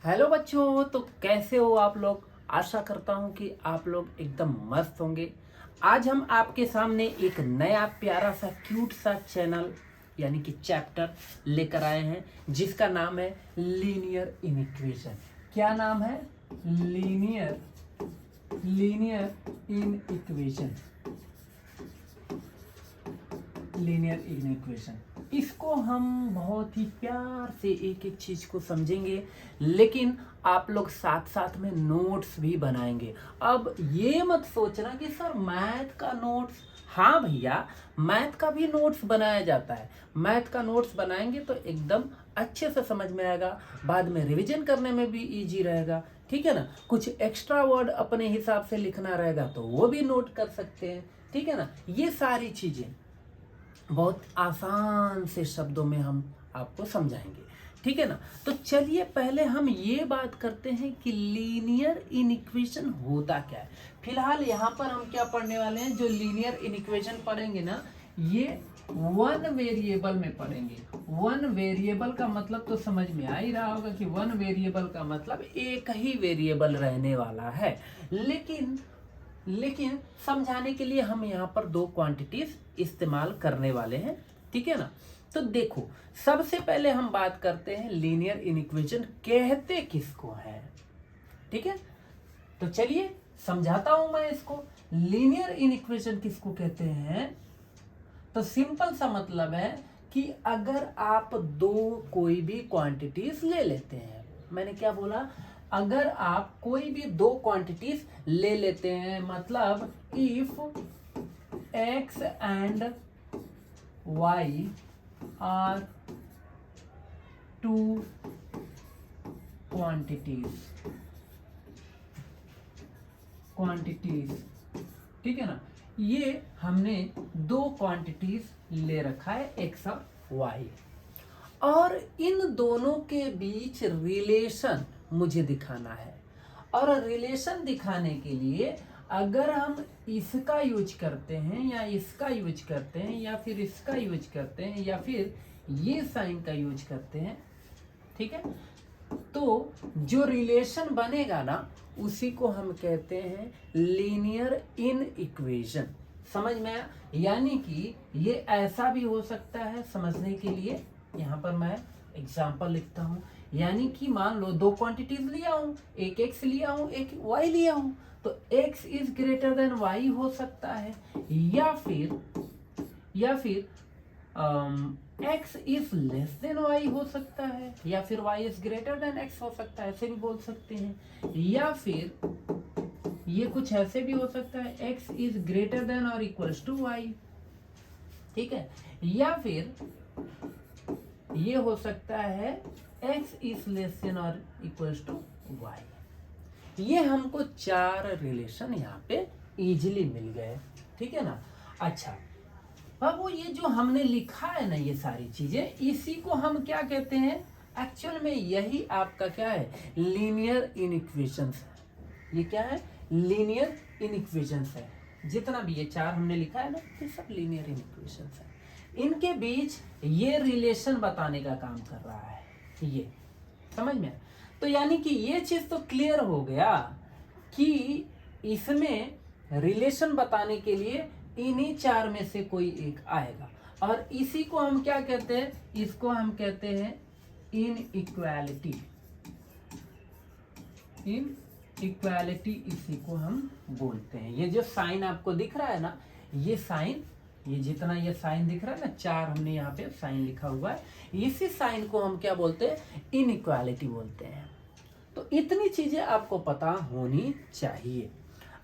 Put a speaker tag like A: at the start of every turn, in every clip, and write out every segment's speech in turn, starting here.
A: Hello बच्चों, तो कैसे हो आप लोग। आशा करता हूँ कि आप लोग एकदम मस्त होंगे। आज हम आपके सामने एक नया प्यारा सा क्यूट सा चैनल यानी कि चैप्टर लेकर आए हैं जिसका नाम है लीनियर इनइक्वेशन। क्या नाम है? Linear linear inequation. Linear equation इसको हम बहुत ही प्यार से एक एक चीज को समझेंगे, लेकिन आप लोग साथ साथ में नोट्स भी बनाएंगे। अब ये मत सोचना कि सर मैथ का नोट्स, हाँ भैया मैथ का भी नोट्स बनाया जाता है। मैथ का नोट्स बनाएंगे तो एकदम अच्छे से समझ में आएगा, बाद में रिवीजन करने में भी इजी रहेगा। ठीक है ना। कुछ एक्स्ट्रा वर्ड अपने हिसाब से लिखना रहेगा तो वो भी नोट कर सकते हैं। ठीक है ना। ये सारी चीजें बहुत आसान से शब्दों में हम आपको समझाएंगे। ठीक है ना। तो चलिए पहले हम ये बात करते हैं कि लीनियर इनइक्वेशन होता क्या है। फिलहाल यहाँ पर हम क्या पढ़ने वाले हैं, जो लीनियर इनइक्वेशन पढ़ेंगे ना, ये वन वेरिएबल में पढ़ेंगे। वन वेरिएबल का मतलब तो समझ में आ ही रहा होगा कि वन वेरिएबल का मतलब एक ही वेरिएबल रहने वाला है। लेकिन समझाने के लिए हम यहाँ पर दो क्वांटिटीज इस्तेमाल करने वाले हैं। ठीक है ना। तो देखो, सबसे पहले हम बात करते हैं लीनियर इनइक्वेशन कहते किसको है। ठीक है। तो चलिए समझाता हूं मैं इसको। लीनियर इनइक्वेशन किसको कहते हैं? तो सिंपल सा मतलब है कि अगर आप दो कोई भी क्वांटिटीज ले लेते हैं, मैंने क्या बोला, अगर आप कोई भी दो क्वांटिटीज ले लेते हैं, मतलब if x and y are two quantities. ठीक है ना। ये हमने दो क्वांटिटीज ले रखा है x और y, और इन दोनों के बीच रिलेशन मुझे दिखाना है। और रिलेशन दिखाने के लिए अगर हम इसका यूज करते हैं या इसका यूज करते हैं या फिर इसका यूज करते हैं या फिर ये साइन का यूज करते हैं, ठीक है, तो जो रिलेशन बनेगा ना उसी को हम कहते हैं लीनियर इन इक्वेशन। समझ में आया? यानी कि ये ऐसा भी हो सकता है, समझने के लिए यहाँ पर मैं एग्जांपल लिखता हूँ। यानी कि मान लो दो क्वांटिटीज लिया हूँ, एक x लिया हूँ एक y लिया हूँ, तो x is greater then y हो सकता है, या फिर x is less then y हो सकता है, या फिर y is greater then x हो सकता है, ऐसे भी बोल सकते हैं। या फिर ये कुछ ऐसे भी हो सकता है, x इज ग्रेटर देन और इक्वल्स टू y। ठीक है। या फिर ये हो सकता है x इज लेस देन और इक्वल्स टू y। ये हमको चार रिलेशन यहाँ पे इजीली मिल गए। ठीक है ना। अच्छा, अब वो ये जो हमने लिखा है ना, ये सारी चीजें, इसी को हम क्या कहते हैं? एक्चुअल में यही आपका क्या है? लीनियर इनइक्वेशंस है। ये क्या है? लीनियर इनइक्वेशंस है। जितना भी ये चार हमने लिखा है ना, ये सब लीनियर इनइक्वेशंस है। इनके बीच ये रिलेशन बताने का काम कर रहा है। ये समझ में? तो यानी कि ये चीज तो क्लियर हो गया कि इसमें रिलेशन बताने के लिए इन्हीं चार में से कोई एक आएगा, और इसी को हम क्या कहते हैं? इसको हम कहते हैं इनइक्वालिटी। इनइक्वालिटी इसी को हम बोलते हैं। ये जो साइन आपको दिख रहा है ना, ये साइन, ये जितना ये साइन दिख रहा है ना, चार हमने यहाँ पे साइन लिखा हुआ है, इसी साइन को हम क्या बोलते हैं? इनइक्वालिटी बोलते हैं। तो इतनी चीजें आपको पता होनी चाहिए।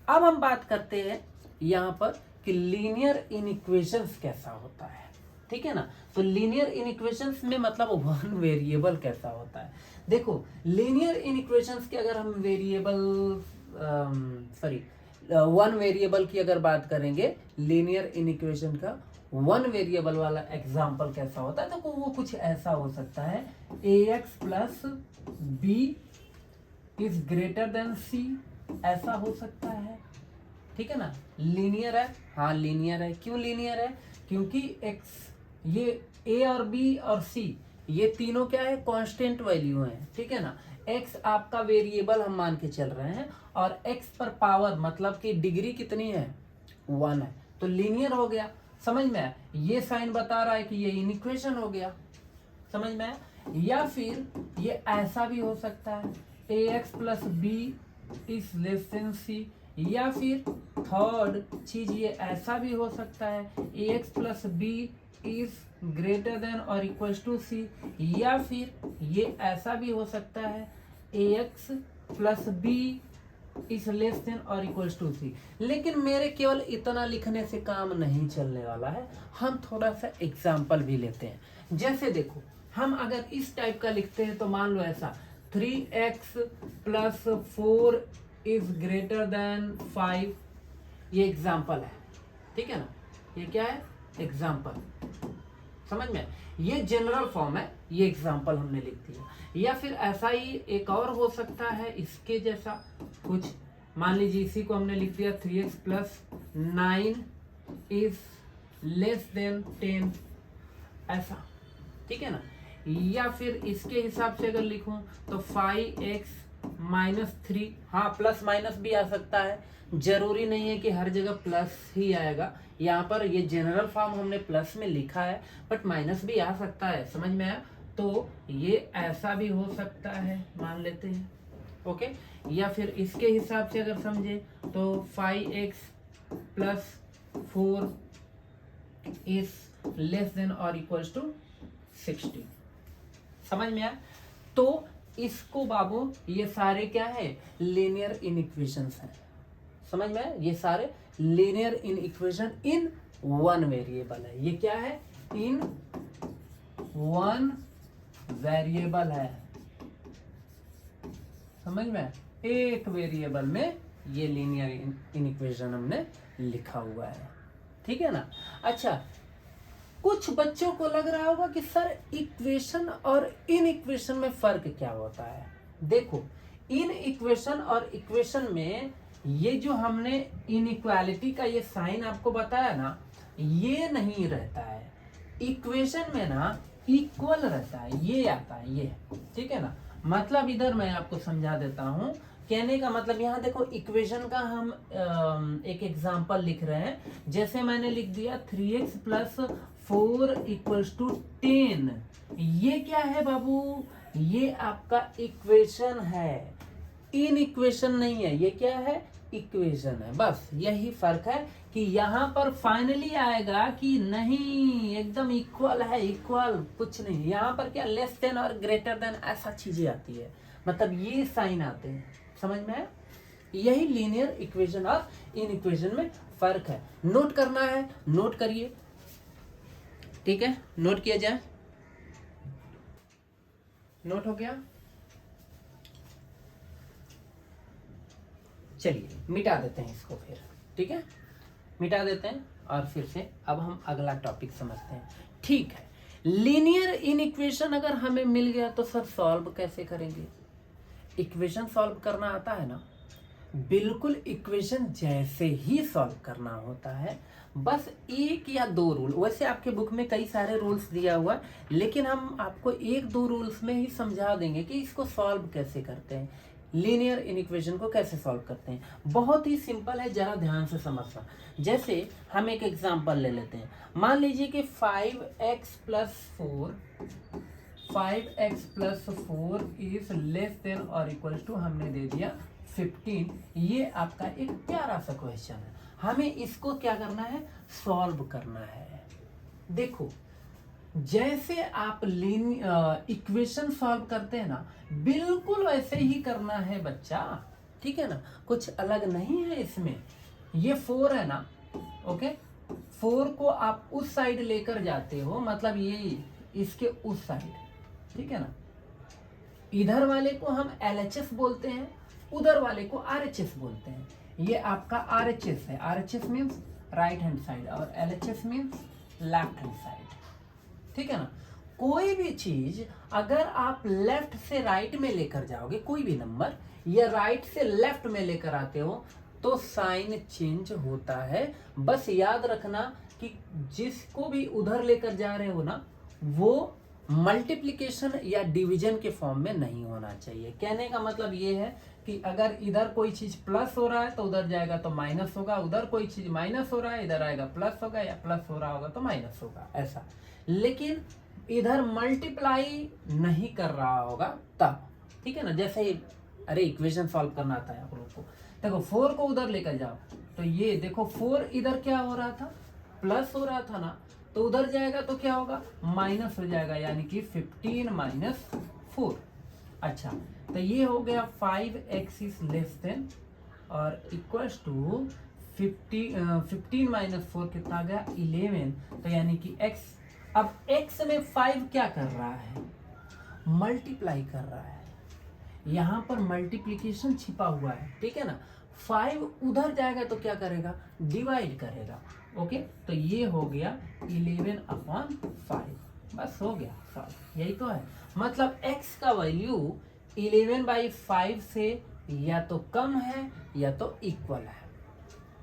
A: अब हम बात करते हैं यहाँ पर कि लीनियर इनइक्वेशंस कैसा होता है। ठीक है ना। तो लीनियर इनइक्वेशंस में मतलब वन वेरिएबल कैसा होता है। देखो, लीनियर इनइक्वेशंस के अगर हम वन वेरिएबल की अगर बात करेंगे, लीनियर इनइक्वेशन का वन वेरिएबल वाला एग्जांपल कैसा होता है, तो वो कुछ ऐसा हो सकता है, ax plus B is greater than C, ऐसा हो सकता है। ठीक है ना। लीनियर है, हाँ लीनियर है। क्यों लीनियर है? क्योंकि x, ये a और b और c, ये तीनों क्या है, कांस्टेंट वैल्यू है, ठीक है ना। x आपका वेरिएबल हम मान के चल रहे हैं और x पर पावर मतलब कि डिग्री कितनी है, 1 है, तो लीनियर हो गया। समझ में आया? ये साइन बता रहा है कि ये इनइक्वेशन हो गया। समझ में आया? या फिर ये ऐसा भी हो सकता है, ax plus B is less than C, या फिर थर्ड चीज ये ऐसा भी हो सकता है, ax plus B is greater than और इक्वल टू सी, या फिर ये ऐसा भी हो सकता है, ax plus B is less than और इक्वल टू सी। लेकिन मेरे केवल इतना लिखने से काम नहीं चलने वाला है, हम थोड़ा सा एग्जाम्पल भी लेते हैं। जैसे देखो, हम अगर इस टाइप का लिखते हैं तो मान लो ऐसा, 3x plus 4 is greater then 5, ये एग्जाम्पल है, ठीक है ना। ये क्या है, एग्जाम्पल। समझ में? ये जनरल फॉर्म है, ये एग्जाम्पल हमने लिख दिया। या फिर ऐसा ही एक और हो सकता है इसके जैसा कुछ, मान लीजिए इसी को हमने लिख दिया 3x plus 9 is less then 10, ऐसा, ठीक है ना। या फिर इसके हिसाब से अगर लिखूं तो 5x माइनस 3, हाँ प्लस माइनस भी आ सकता है, जरूरी नहीं है कि हर जगह प्लस ही आएगा। यहाँ पर ये जनरल फॉर्म हमने प्लस में लिखा है, बट माइनस भी आ सकता है। समझ में आया? तो ये ऐसा भी हो सकता है, मान लेते हैं, ओके। या फिर इसके हिसाब से अगर समझे तो 5x plus 4 is less than और इक्वल्स टू 60। समझ में आया? तो इसको बाबू ये सारे क्या है, लीनियर इनइक्वेशंस हैं। समझ में आया? ये सारे linear inequation in one variable है। ये क्या है, इन वन वेरिएबल है। समझ में आया? एक वेरिएबल में ये लीनियर इनइक्वेशन हमने लिखा हुआ है, ठीक है ना। अच्छा, कुछ बच्चों को लग रहा होगा कि सर इक्वेशन और इन इक्वेशन में फर्क क्या होता है। देखो, इन इक्वेशन और इक्वेशन में ये जो हमने इनइक्वालिटी का ये साइन आपको बताया ना, ये नहीं रहता है। इक्वेशन में ना इक्वल रहता है, ये आता है, ये, ठीक है ना। मतलब इधर मैं आपको समझा देता हूं, कहने का मतलब यहाँ देखो, इक्वेशन का हम एक एग्जांपल लिख रहे हैं। जैसे मैंने लिख दिया 3x प्लस 4 इक्वल्स टू 10, ये क्या है बाबू, ये आपका इक्वेशन है, इन इक्वेशन नहीं है। ये क्या है, इक्वेशन है। बस यही फर्क है कि यहाँ पर फाइनली आएगा कि नहीं एकदम इक्वल है, इक्वल कुछ नहीं। यहाँ पर क्या लेस देन और ग्रेटर देन ऐसा चीजें आती है, मतलब ये साइन आते हैं। समझ में है? यही लीनियर इक्वेशन और इन इक्वेशन में फर्क है। नोट करना है, नोट करिए, ठीक है, नोट किया जाए। नोट हो गया? चलिए मिटा देते हैं इसको फिर, ठीक है, मिटा देते हैं और फिर से अब हम अगला टॉपिक समझते हैं। ठीक है, लीनियर इनइक्वेशन अगर हमें मिल गया तो सर सॉल्व कैसे करेंगे। इक्वेशन सॉल्व करना आता है ना, बिल्कुल इक्वेशन जैसे ही सॉल्व करना होता है। बस एक या दो रूल, वैसे आपके बुक में कई सारे रूल्स दिया हुआ है, लेकिन हम आपको एक दो रूल्स में ही समझा देंगे कि इसको सॉल्व कैसे करते हैं, लीनियर इनइक्वेशन को कैसे सॉल्व करते हैं। बहुत ही सिंपल है, जरा ध्यान से समझना। जैसे हम एक एग्जांपल ले लेते हैं, मान लीजिए कि 5x plus 4 is less than और इक्वल टू हमने दे दिया 15। ये आपका एक प्यारा सा क्वेश्चन है, हमें इसको क्या करना है, सॉल्व करना है। देखो, जैसे आप इक्वेशन सॉल्व करते हैं ना, बिल्कुल वैसे ही करना है बच्चा, ठीक है ना, कुछ अलग नहीं है इसमें। ये 4 है ना, ओके, 4 को आप उस साइड लेकर जाते हो, मतलब ये इसके उस साइड, ठीक है ना। इधर वाले को हम LHS बोलते हैं, उधर वाले को RHS बोलते हैं। ये आपका RHS है, RHS means right hand side और LHS means left hand side, ठीक है ना। कोई भी चीज अगर आप लेफ्ट से राइट में लेकर जाओगे, कोई भी नंबर, या राइट से लेफ्ट में लेकर आते हो तो साइन चेंज होता है। बस याद रखना कि जिसको भी उधर लेकर जा रहे हो ना, वो मल्टीप्लिकेशन या डिवीजन के फॉर्म में नहीं होना चाहिए। कहने का मतलब ये है कि अगर इधर कोई चीज प्लस हो रहा है तो उधर जाएगा तो माइनस होगा, उधर कोई चीज माइनस हो रहा है इधर आएगा प्लस होगा, या प्लस हो रहा होगा तो माइनस होगा, ऐसा। लेकिन इधर मल्टीप्लाई नहीं कर रहा होगा तब, ठीक है ना। जैसे अरे इक्वेशन सॉल्व करना आता है आप लोग को, देखो 4 को उधर लेकर जाओ तो ये देखो 4 इधर क्या हो रहा था, प्लस हो रहा था ना, तो उधर जाएगा तो क्या होगा, माइनस हो जाएगा, यानी कि 15 माइनस 4। अच्छा, तो ये हो गया 5x इज लेस देन और इक्वल्स टू 15 माइनस 4 कितना आ गया 11। तो यानी कि x, अब x में 5 क्या कर रहा है, मल्टीप्लाई कर रहा है, यहाँ पर मल्टीप्लिकेशन छिपा हुआ है, ठीक है ना। 5 उधर जाएगा तो क्या करेगा, डिवाइड करेगा। ओके, तो ये हो गया 11/5, बस हो गया सॉल्व, यही तो है। मतलब x का वैल्यू 11/5 से या तो कम है या तो इक्वल है,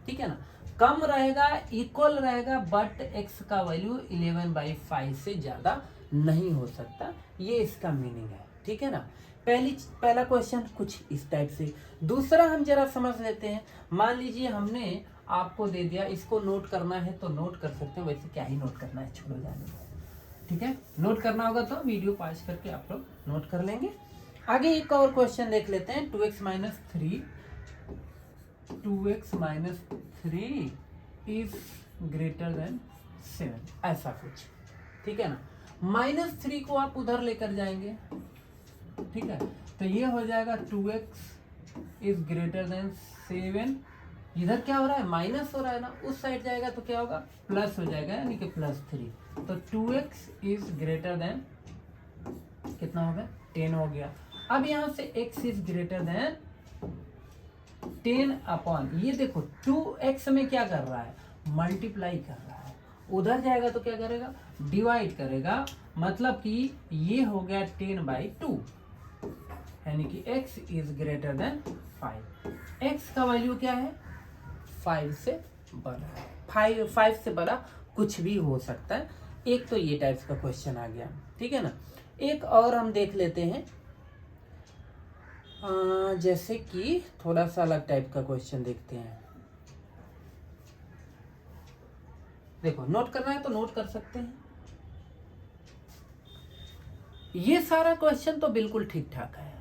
A: ठीक है ना। कम रहेगा, इक्वल रहेगा, बट x का वैल्यू 11/5 से ज्यादा नहीं हो सकता, ये इसका मीनिंग है, ठीक है ना। पहला क्वेश्चन कुछ इस टाइप से। दूसरा हम जरा समझ लेते हैं। मान लीजिए हमने आपको दे दिया, इसको नोट करना है तो नोट कर सकते हो, वैसे क्या ही नोट करना है, छोड़ो जाने दो, ठीक है। नोट करना होगा तो वीडियो पॉज करके आप लोग नोट कर लेंगे। आगे एक और क्वेश्चन देख लेते हैं। 2x minus 3 is greater then 7, ऐसा कुछ, ठीक है ना। -3 को आप उधर लेकर जाएंगे, ठीक है, तो ये हो जाएगा 2x इज ग्रेटर देन 7। इधर क्या हो रहा है, माइनस हो रहा है ना, उस साइड जाएगा तो क्या होगा, प्लस हो जाएगा, यानी कि +3। तो 2x इज ग्रेटर देन कितना हो गया, 10 हो गया। अब यहां से x is greater then 10 upon, ये देखो 2x में क्या कर रहा है, मल्टीप्लाई कर रहा है, उधर जाएगा तो क्या करेगा, डिवाइड करेगा। मतलब कि ये हो गया 10/2, यानी कि x is greater then 5। x का वैल्यू क्या है, 5 से बड़ा है। 5 से बड़ा कुछ भी हो सकता है। एक तो ये टाइप्स का क्वेश्चन आ गया, ठीक है ना। एक और हम देख लेते हैं, जैसे कि थोड़ा सा अलग टाइप का क्वेश्चन देखते हैं। देखो नोट करना है तो नोट कर सकते हैं। ये सारा क्वेश्चन तो बिल्कुल ठीक ठाक है,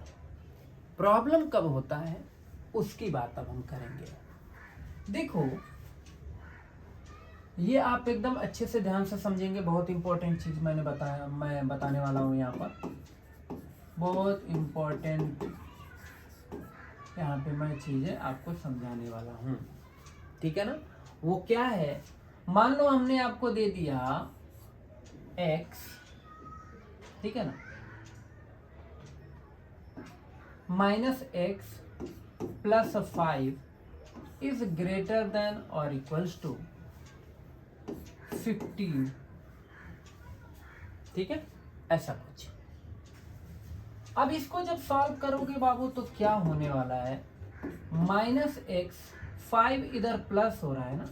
A: प्रॉब्लम कब होता है उसकी बात अब हम करेंगे। देखो ये आप एकदम अच्छे से ध्यान से समझेंगे, बहुत इंपॉर्टेंट चीज मैं बताने वाला हूं यहाँ पर, बहुत इंपॉर्टेंट यहाँ पे मैं चीजें आपको समझाने वाला हूँ, ठीक है ना। वो क्या है, मान लो हमने आपको दे दिया x, ठीक है ना, -x + 5 इज ग्रेटर देन और इक्वल्स टू 15, ठीक है, ऐसा कुछ। अब इसको जब सॉल्व करोगे बाबू तो क्या होने वाला है, -x, 5 इधर प्लस हो रहा है ना,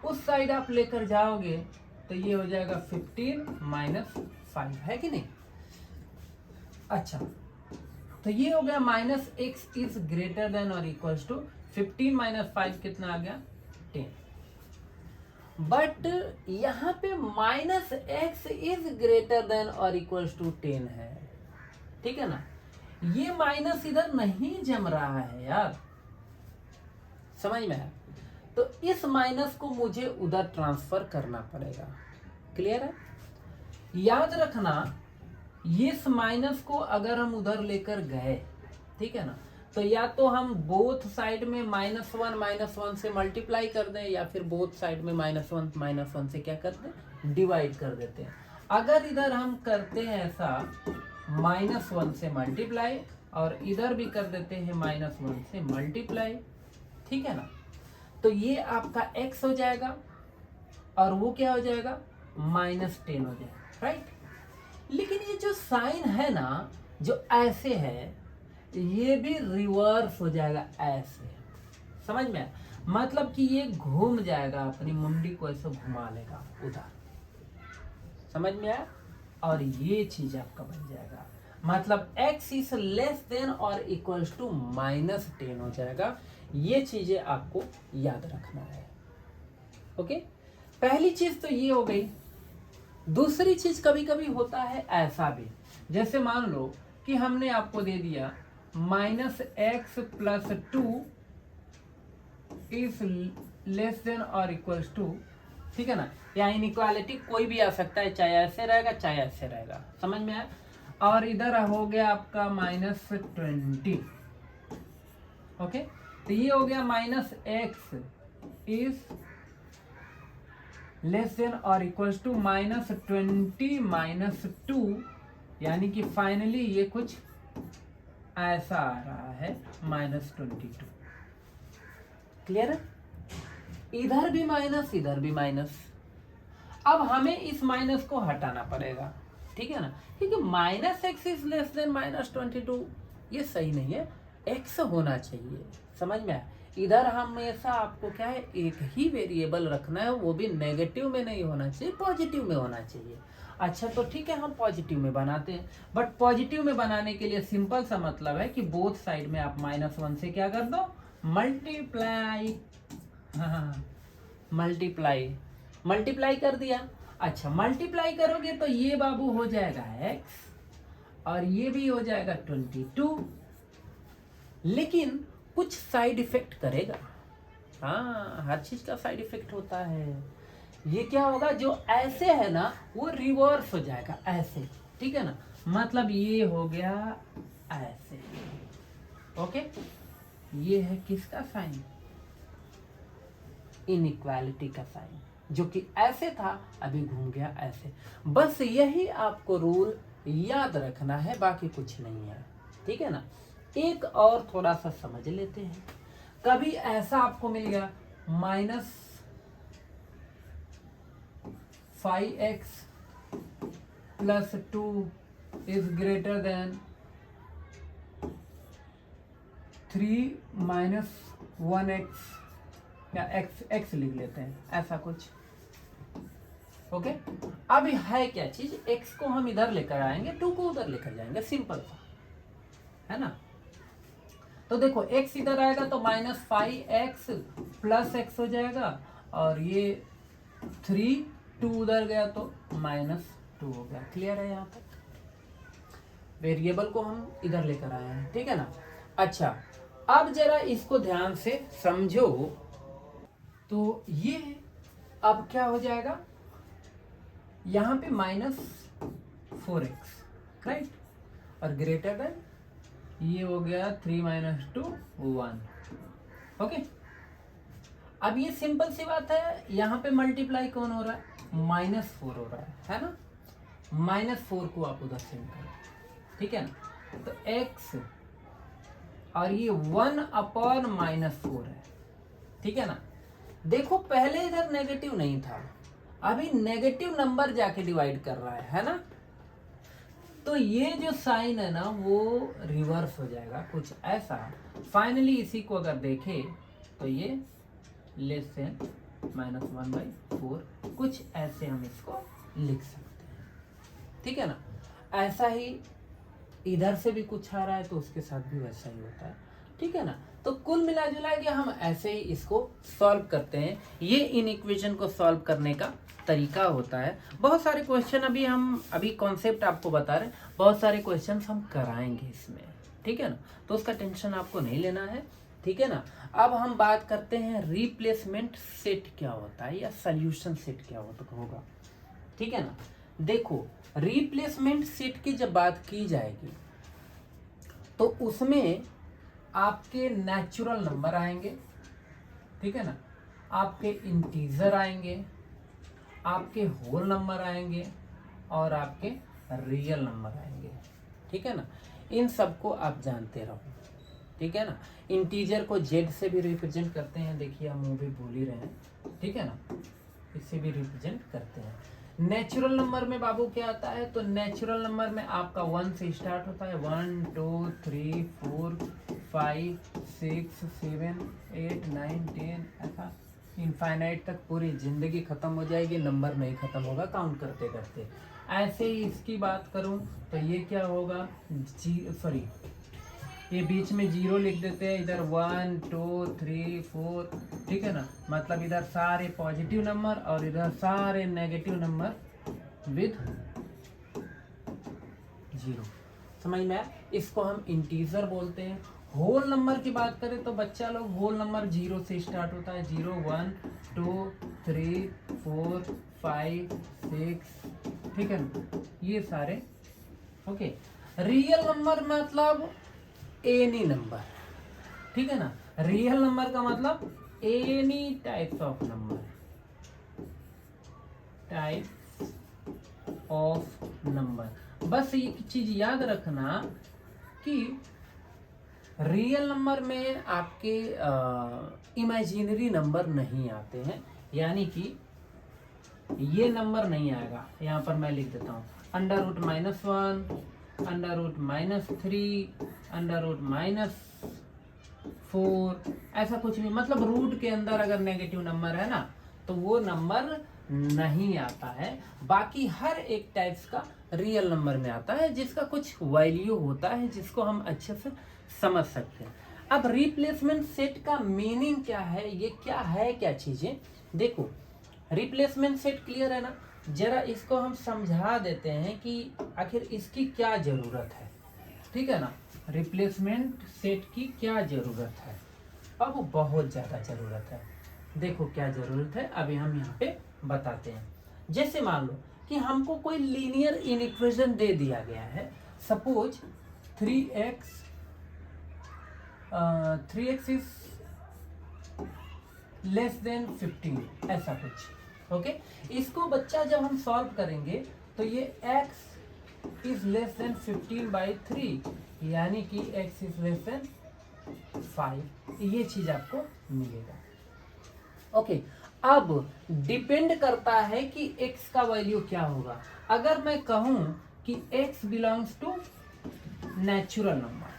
A: उस साइड आप लेकर जाओगे तो ये हो जाएगा 15 - 5, है कि नहीं। अच्छा, तो ये हो गया -x इज ग्रेटर देन और इक्वल्स टू 15 - 5 कितना आ गया, 10। बट यहाँ पे -x इज ग्रेटर देन और इक्वल्स टू 10 है, ठीक है ना। ये माइनस इधर नहीं जम रहा है यार, समझ में है। तो इस माइनस को मुझे उधर ट्रांसफर करना पड़ेगा, क्लियर है। याद रखना, इस माइनस को अगर हम उधर लेकर गए, ठीक है ना, तो या तो हम बोथ साइड में -1 से मल्टीप्लाई कर दें, या फिर बोथ साइड में -1 से क्या कर दें, डिवाइड कर देते हैं। अगर इधर हम करते हैं ऐसा -1 से मल्टीप्लाई, और इधर भी कर देते हैं -1 से मल्टीप्लाई, ठीक है ना, तो ये आपका x हो जाएगा और वो क्या हो जाएगा, -10 हो जाएगा, राइट। लेकिन ये जो साइन है ना, जो ऐसे है, ये भी रिवर्स हो जाएगा ऐसे, समझ में। मतलब कि ये घूम जाएगा, अपनी मुंडी को ऐसे घुमा लेगा उधर, समझ में आया। और ये चीज आपका बन जाएगा, मतलब x इज लेस देन और इक्वल्स टू -10 हो जाएगा। ये चीजें आपको याद रखना है। ओके, पहली चीज तो ये हो गई। दूसरी चीज कभी कभी होता है ऐसा भी, जैसे मान लो कि हमने आपको दे दिया -x+2 इज लेस देन और इक्वल्स टू, ठीक है ना, या इनइक्वालिटी कोई भी आ सकता है, चाहे ऐसे रहेगा चाहे ऐसे रहेगा, समझ में आया। और इधर हो गया आपका -20। ओके, तो ये हो गया -x इज लेस देन और इक्वल्स टू -20 -2, यानी कि फाइनली ये कुछ ऐसा आ रहा है -22। क्लियर है, इधर भी माइनस इधर भी माइनस। अब हमें इस माइनस को हटाना पड़ेगा, ठीक है ना, क्योंकि -x इज लेस देन -22 ये सही नहीं है, x होना चाहिए, समझ में आया। इधर हमेशा आपको क्या है, एक ही वेरिएबल रखना है, वो भी नेगेटिव में नहीं होना चाहिए, पॉजिटिव में होना चाहिए। अच्छा तो ठीक है, हम पॉजिटिव में बनाते हैं, बट पॉजिटिव में बनाने के लिए सिंपल सा मतलब है कि बोथ साइड में आप -1 से क्या कर दो, मल्टीप्लाई। हाँ, मल्टीप्लाई कर दिया। अच्छा, मल्टीप्लाई करोगे तो ये बाबू हो जाएगा x और ये भी हो जाएगा 22, लेकिन कुछ साइड इफेक्ट करेगा। हाँ, हर चीज का साइड इफेक्ट होता है। ये क्या होगा, जो ऐसे है ना वो रिवर्स हो जाएगा ऐसे, ठीक है ना, मतलब ये हो गया ऐसे। ओके, ये है किसका साइन, इनइक्वालिटी का साइन, जो कि ऐसे था अभी घूम गया ऐसे। बस यही आपको रूल याद रखना है, बाकी कुछ नहीं है, ठीक है ना। एक और थोड़ा सा समझ लेते हैं। कभी ऐसा आपको मिल गया -5x+2 is greater then 3 - 1x, या x लिख लेते हैं, ऐसा कुछ। ओके, अब है क्या चीज, x को हम इधर लेकर आएंगे, 2 को उधर लेकर जाएंगे, सिंपल सा है ना। तो देखो x इधर आएगा तो -5x+x हो जाएगा, और ये 3 2 उधर गया तो -2 हो गया। क्लियर है, यहाँ तक वेरिएबल को हम इधर लेकर आए हैं, ठीक है ना। अच्छा, अब जरा इसको ध्यान से समझो, तो ये अब क्या हो जाएगा, यहां पे -4x, राइट, और ग्रेटर देन ये हो गया 3 - 2 1। ओके, अब ये सिंपल सी बात है, यहां पे मल्टीप्लाई कौन हो रहा है, -4 हो रहा है ना। -4 को आप उधर से निकालो, ठीक है ना, तो x और ये 1/-4 है, ठीक है ना। देखो पहले इधर नेगेटिव नहीं था, अभी नेगेटिव नंबर जाके डिवाइड कर रहा है ना, तो ये जो साइन है ना वो रिवर्स हो जाएगा, कुछ ऐसा। फाइनली इसी को अगर देखें तो ये लेस देन -1/4, कुछ ऐसे हम इसको लिख सकते हैं, ठीक है ना। ऐसा ही इधर से भी कुछ आ रहा है तो उसके साथ भी वैसा ही होता है, ठीक है ना। तो कुल मिला जुला के हम ऐसे ही इसको सॉल्व करते हैं। ये इन इक्वेशन को सॉल्व करने का तरीका होता है। बहुत सारे क्वेश्चन अभी कॉन्सेप्ट आपको बता रहे हैं, बहुत सारे क्वेश्चन हम कराएंगे इसमें, ठीक है ना, तो उसका टेंशन आपको नहीं लेना है, ठीक है ना। अब हम बात करते हैं रिप्लेसमेंट सेट क्या होता है या सॉल्यूशन सेट क्या होगा, ठीक है ना। देखो, रिप्लेसमेंट सेट की जब बात की जाएगी तो उसमें आपके नेचुरल नंबर आएंगे, ठीक है ना, आपके इंटीजर आएंगे, आपके होल नंबर आएंगे और आपके रियल नंबर आएंगे, ठीक है ना। इन सबको आप जानते रहो, ठीक है ना। इंटीजर को जेड से भी रिप्रेजेंट करते हैं, देखिए हम वो भी भूल ही रहे हैं, ठीक है ना, इससे भी रिप्रेजेंट करते हैं। नेचुरल नंबर में बाबू क्या आता है, तो नेचुरल नंबर में आपका 1 से स्टार्ट होता है, 1 2 3 4 5 6 7 8 9 10, ऐसा इनफाइनाइट तक पूरी जिंदगी खत्म हो जाएगी, नंबर नहीं खत्म होगा काउंट करते करते। ऐसे ही इसकी बात करूं तो ये क्या होगा, सॉरी ये बीच में 0 लिख देते हैं, इधर 1 2 3 4, ठीक है ना, मतलब इधर सारे पॉजिटिव नंबर और इधर सारे नेगेटिव नंबर विद 0। समझ में आया? इसको हम इंटीजर बोलते हैं। होल नंबर की बात करें तो बच्चा लोग होल नंबर 0 से स्टार्ट होता है, 0 1 2 3 4 5 6, ठीक है ना, ये सारे। ओके, रियल नंबर मतलब एनी नंबर, ठीक है ना, रियल नंबर का मतलब any types of number, type of number. बस एक चीज याद रखना कि रियल नंबर में आपके इमेजिनरी नंबर नहीं आते हैं, यानी कि ये नंबर नहीं आएगा। यहाँ पर मैं लिख देता हूँ √-1, √-3, √-4, ऐसा कुछ भी, मतलब रूट के अंदर अगर नेगेटिव नंबर है ना तो वो नंबर नहीं आता है। बाकी हर एक टाइप्स का रियल नंबर में आता है जिसका कुछ वैल्यू होता है, जिसको हम अच्छे से समझ सकते हैं। अब रिप्लेसमेंट सेट का मीनिंग क्या है, ये क्या है, क्या चीजें, देखो रिप्लेसमेंट सेट क्लियर है ना, जरा इसको हम समझा देते हैं कि आखिर इसकी क्या जरूरत है, ठीक है ना। रिप्लेसमेंट सेट की क्या जरूरत है, अब बहुत ज्यादा जरूरत है। देखो क्या जरूरत है, अभी हम यहाँ पे बताते हैं। जैसे मान लो कि हमको कोई लीनियर इक्वेशन दे दिया गया है, suppose 3x is less then 15, ऐसा कुछ। ओके, इसको बच्चा जब हम सॉल्व करेंगे तो ये x इज लेस देन 15/3, यानी कि x इज लेस देन 5, ये चीज आपको मिलेगा। ओके, अब डिपेंड करता है कि x का वैल्यू क्या होगा। अगर मैं कहूं कि x belongs to natural number,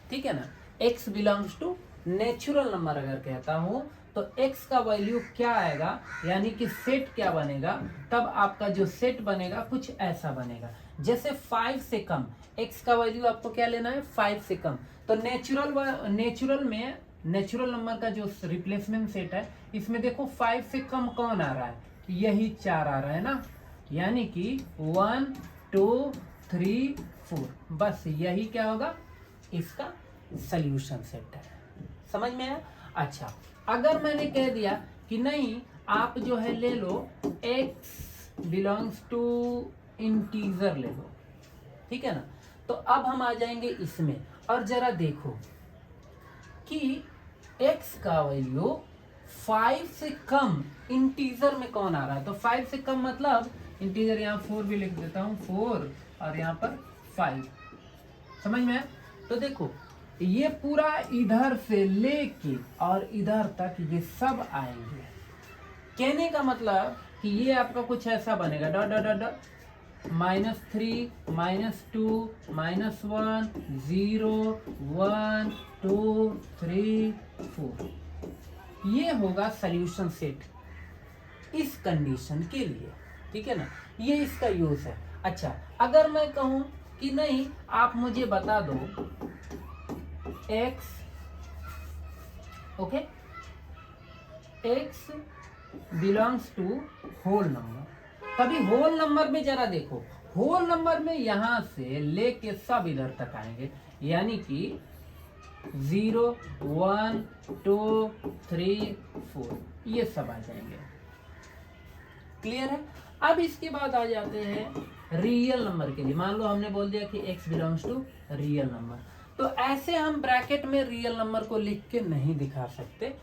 A: ठीक है ना, x belongs to natural number अगर कहता हूं तो x का वैल्यू क्या आएगा, यानी कि सेट क्या बनेगा, तब आपका जो सेट बनेगा कुछ ऐसा बनेगा। जैसे 5 से कम, x का वैल्यू आपको क्या लेना है, 5 से कम, तो नेचुरल नंबर का जो रिप्लेसमेंट सेट है इसमें देखो 5 से कम कौन आ रहा है, यही 4 आ रहा है ना, यानी कि 1 2 3 4, बस यही क्या होगा, इसका सॉल्यूशन सेट है। समझ में आया? अच्छा, अगर मैंने कह दिया कि नहीं आप जो है ले लो x बिलोंग्स टू इंटीजर ले लो, ठीक है ना, तो अब हम आ जाएंगे इसमें और जरा देखो कि x का वैल्यू 5 से कम इंटीजर में कौन आ रहा है। तो 5 से कम मतलब इंटीजर, यहाँ 4 भी लिख देता हूँ, 4 और यहाँ पर 5, समझ में है? तो देखो ये पूरा इधर से लेके और इधर तक ये सब आएंगे। कहने का मतलब कि ये आपका कुछ ऐसा बनेगा, डॉट डॉट डॉट डॉट -3 -2 -1 0 1 2 3 4, ये होगा सॉल्यूशन सेट इस कंडीशन के लिए, ठीक है ना, ये इसका यूज है। अच्छा, अगर मैं कहूं कि नहीं आप मुझे बता दो x, okay, x belongs to whole number, तभी होल नंबर में जरा देखो, होल नंबर में यहां से लेके सब इधर तक आएंगे, यानी कि 0 1 2 3 4, ये सब आ जाएंगे। क्लियर है? अब इसके बाद आ जाते हैं रियल नंबर के लिए। मान लो हमने बोल दिया कि x belongs to real number, तो ऐसे हम ब्रैकेट में रियल नंबर को लिख के नहीं दिखा सकते,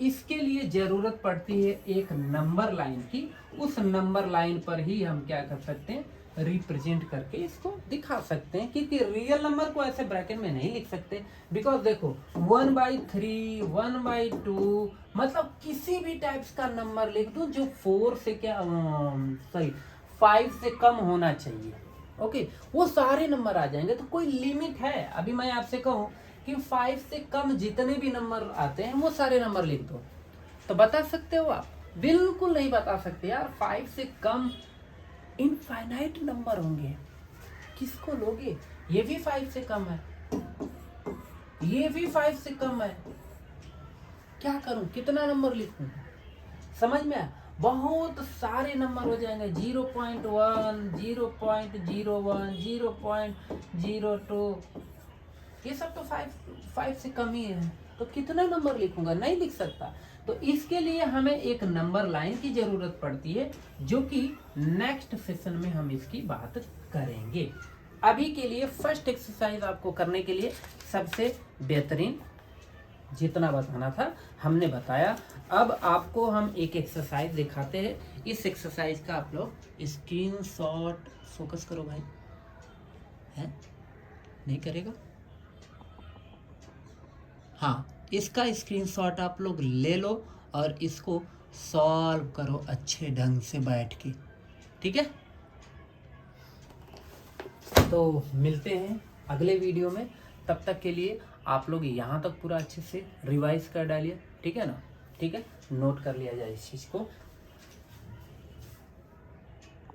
A: इसके लिए जरूरत पड़ती है एक नंबर लाइन की। उस नंबर लाइन पर ही हम क्या कर सकते हैं, रिप्रेजेंट करके इसको दिखा सकते हैं, क्योंकि रियल नंबर को ऐसे ब्रैकेट में नहीं लिख सकते। बिकॉज देखो 1/3 1/2, मतलब किसी भी टाइप्स का नंबर लिख दो जो 4 से क्या सॉरी 5 से कम होना चाहिए, ओके, वो सारे नंबर आ जाएंगे। तो कोई लिमिट है? अभी मैं आपसे कहूं कि 5 से कम जितने भी नंबर आते हैं वो सारे नंबर लिख दो, तो बता सकते हो आप? बिल्कुल नहीं बता सकते यार। 5 से कम इनफाइनाइट नंबर होंगे, किसको लोगे? ये भी 5 से कम है, ये भी 5 से कम है, क्या करूं, कितना नंबर लिखूं? समझ में आया? बहुत सारे नंबर हो जाएंगे, 0.1, 0.01, 0.02, ये सब तो 5 से कम ही है, तो कितना नंबर लिखूंगा? नहीं लिख सकता। तो इसके लिए हमें एक नंबर लाइन की जरूरत पड़ती है, जो कि नेक्स्ट सेशन में हम इसकी बात करेंगे। अभी के लिए फर्स्ट एक्सरसाइज आपको करने के लिए सबसे बेहतरीन जितना बताना था हमने बताया। अब आपको हम एक एक्सरसाइज दिखाते हैं। इस एक्सरसाइज का आप लोग स्क्रीनशॉट, फोकस करो भाई, है नहीं करेगा? हाँ, इसका स्क्रीनशॉट आप लोग ले लो और इसको सॉल्व करो अच्छे ढंग से बैठ के, ठीक है? तो मिलते हैं अगले वीडियो में, तब तक के लिए आप लोग यहाँ तक पूरा अच्छे से रिवाइज कर डालिए, ठीक है ना? ठीक है, नोट कर लिया जाए इस चीज़ को।